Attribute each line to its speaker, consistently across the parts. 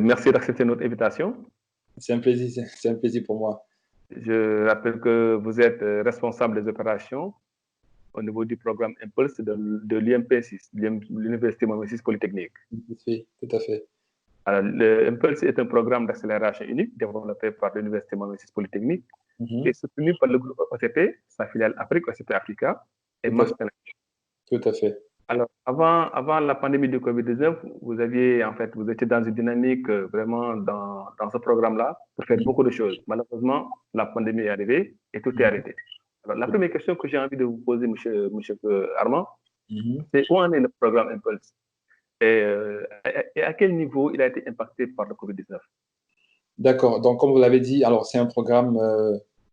Speaker 1: merci d'accepter notre invitation.
Speaker 2: C'est un plaisir pour moi.
Speaker 1: Je rappelle que vous êtes responsable des opérations au niveau du programme Impulse de l'IMP6, l'Université Mohamed VI Polytechnique.
Speaker 2: Oui, tout à fait.
Speaker 1: Alors, le Impulse est un programme d'accélération unique développé par l'Université Mohamed VI Polytechnique et soutenu par le groupe OCP, sa filiale Afrique, OCP Africa et Max.
Speaker 2: Tout à fait.
Speaker 1: Alors, avant la pandémie du Covid-19, vous étiez dans une dynamique vraiment dans ce programme-là pour faire beaucoup de choses. Malheureusement, la pandémie est arrivée et tout est arrêté. Alors, la première question que j'ai envie de vous poser, monsieur Armand, c'est où en est le programme Impulse et à quel niveau il a été impacté par le Covid-19?
Speaker 2: D'accord. Donc, comme vous l'avez dit, alors c'est un programme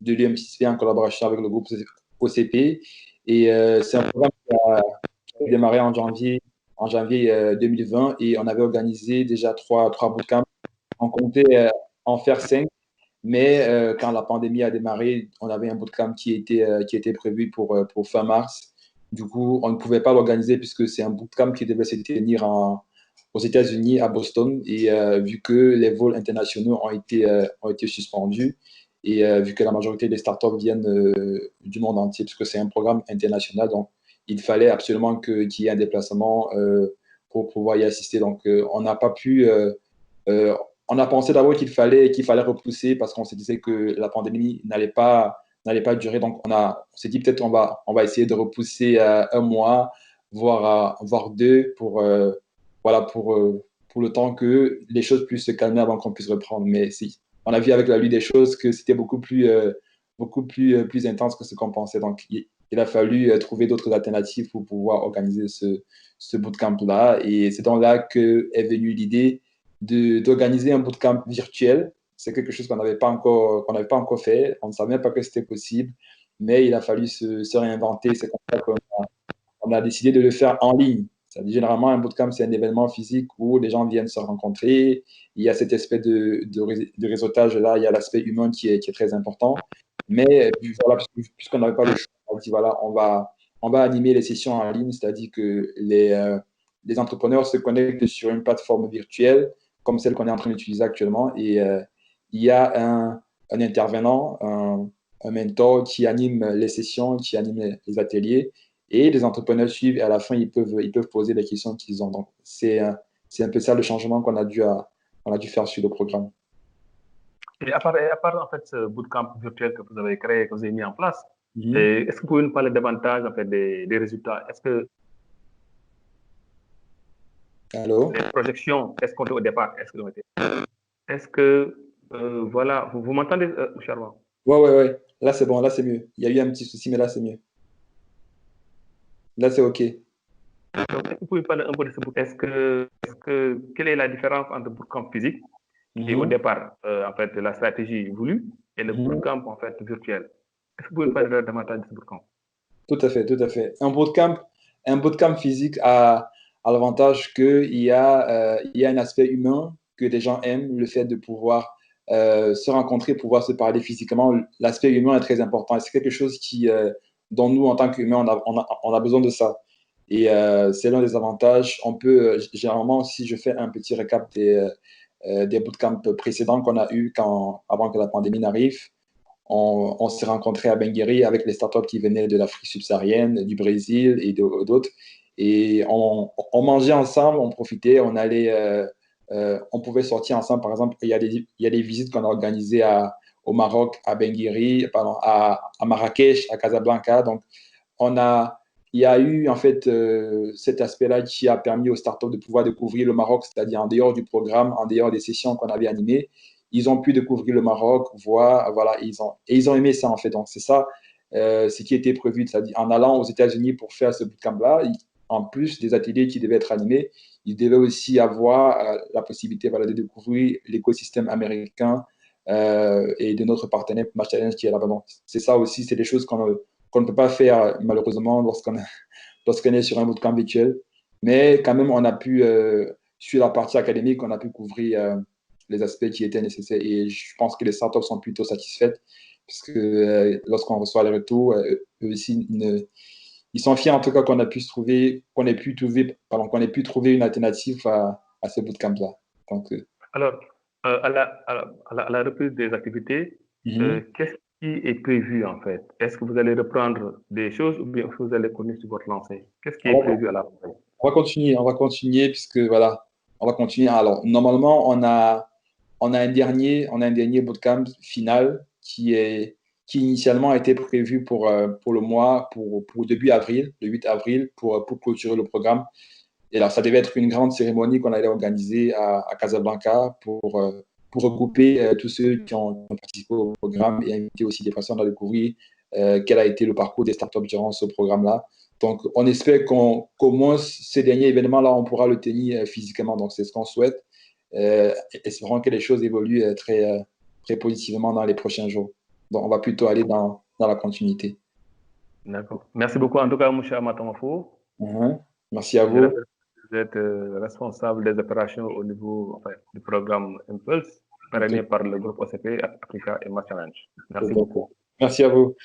Speaker 2: de l'UMCP en collaboration avec le groupe OCP. Et c'est un programme qui a démarré en janvier 2020 et on avait organisé déjà trois bootcamps. On comptait en faire 5, mais quand la pandémie a démarré, on avait un bootcamp qui était prévu pour fin mars. Du coup, on ne pouvait pas l'organiser puisque c'est un bootcamp qui devait se tenir aux États-Unis, à Boston. Et vu que les vols internationaux ont été suspendus et vu que la majorité des startups viennent du monde entier, puisque c'est un programme international, donc il fallait absolument qu'il y ait un déplacement pour pouvoir y assister. Donc, on n'a pas pu. On a pensé d'abord qu'il fallait repousser parce qu'on se disait que la pandémie n'allait pas durer. Donc, on s'est dit peut-être on va essayer de repousser un mois, voire deux pour le temps que les choses puissent se calmer avant qu'on puisse reprendre. Mais si, on a vu avec la lutte des choses que c'était beaucoup plus intense que ce qu'on pensait. Donc, il a fallu trouver d'autres alternatives pour pouvoir organiser ce bootcamp-là. Et c'est donc là qu'est venue l'idée d'organiser un bootcamp virtuel. C'est quelque chose qu'on n'avait pas encore fait. On ne savait même pas que c'était possible, mais il a fallu se réinventer. C'est comme ça qu'on a décidé de le faire en ligne. C'est-à-dire, généralement, un bootcamp, c'est un événement physique où les gens viennent se rencontrer. Il y a cet aspect de réseautage-là, il y a l'aspect humain qui est très important. Mais voilà, puisqu'on n'avait pas le choix, on dit voilà, on va animer les sessions en ligne, c'est-à-dire que les entrepreneurs se connectent sur une plateforme virtuelle comme celle qu'on est en train d'utiliser actuellement. Et il y a un intervenant, un mentor qui anime les sessions, qui anime les ateliers. Et les entrepreneurs suivent et à la fin, ils peuvent poser les questions qu'ils ont. Donc, c'est un peu ça le changement qu'on a dû faire sur le programme.
Speaker 1: Et à part en fait, ce bootcamp virtuel que vous avez créé, que vous avez mis en place, est-ce que vous pouvez nous parler davantage en fait, des résultats? Est-ce que
Speaker 2: Allô?
Speaker 1: les projections escomptées au départ, est-ce que voilà, vous m'entendez, Charmant?
Speaker 2: Ouais. Là, c'est bon, là, c'est mieux. Il y a eu un petit souci, mais là, c'est mieux. Là, c'est OK.
Speaker 1: Donc, est-ce que vous pouvez parler un peu de ce bootcamp? Quelle est la différence entre le bootcamp physique, qui est au départ, en fait, la stratégie voulue, et le bootcamp, en fait, virtuel? Est-ce que vous pouvez parler davantage de ce bootcamp?
Speaker 2: Tout à fait. Un bootcamp physique a l'avantage qu'il y a un aspect humain que les gens aiment, le fait de pouvoir se rencontrer, pouvoir se parler physiquement. L'aspect humain est très important et c'est quelque chose dont nous, en tant qu'humains, on a besoin de ça. Et c'est l'un des avantages. On peut, généralement, si je fais un petit récap des bootcamps précédents qu'on a eu avant que la pandémie n'arrive, on s'est rencontrés à Benguiri avec les startups qui venaient de l'Afrique subsaharienne, du Brésil et d'autres. Et on mangeait ensemble, on profitait, on pouvait sortir ensemble. Par exemple, il y a des visites qu'on a organisées au Maroc, à Benguiri, pardon, à Marrakech, à Casablanca. Donc, il y a eu en fait cet aspect-là qui a permis aux startups de pouvoir découvrir le Maroc, c'est-à-dire en dehors du programme, en dehors des sessions qu'on avait animées. Ils ont pu découvrir le Maroc, voir, voilà, ils ont aimé ça en fait. Donc c'est ça ce qui était prévu, c'est-à-dire en allant aux États-Unis pour faire ce bootcamp-là, en plus des ateliers qui devaient être animés, ils devaient aussi avoir la possibilité voilà, de découvrir l'écosystème américain et de notre partenaire Match Challenge qui est là-bas. Donc c'est ça aussi, c'est des choses qu'on ne peut pas faire malheureusement lorsqu'on est sur un bootcamp virtuel. Mais quand même, on a pu, sur la partie académique, on a pu couvrir les aspects qui étaient nécessaires. Et je pense que les startups sont plutôt satisfaites parce que lorsqu'on reçoit les retours, eux aussi, ils sont fiers en tout cas qu'on ait pu trouver une alternative à ce bootcamp-là. Donc,
Speaker 1: Alors, à la reprise des activités, qu'est-ce qui est prévu en fait? Est-ce que vous allez reprendre des choses ou bien vous allez continuer sur votre lancée? Qu'est-ce qui est prévu à la reprise?
Speaker 2: On va continuer puisque voilà, on va continuer. Alors, normalement, on a un dernier bootcamp final qui initialement a été prévu pour le mois, pour début avril, le 8 avril, pour clôturer le programme. Et alors, ça devait être une grande cérémonie qu'on allait organiser à Casablanca pour regrouper tous ceux qui ont participé au programme et inviter aussi des personnes à découvrir quel a été le parcours des startups durant ce programme-là. Donc, on espère qu'au moins, ce dernier événement-là, on pourra le tenir physiquement. Donc, c'est ce qu'on souhaite. Espérons que les choses évoluent très positivement dans les prochains jours. Donc, on va plutôt aller dans la continuité.
Speaker 1: D'accord. Merci beaucoup en tout cas, M. Amatamafo.
Speaker 2: Merci à vous.
Speaker 1: Vous êtes responsable des opérations au niveau du programme Impulse, parrainé par le groupe OCP, Africa et Challenge. Merci beaucoup.
Speaker 2: Merci à vous.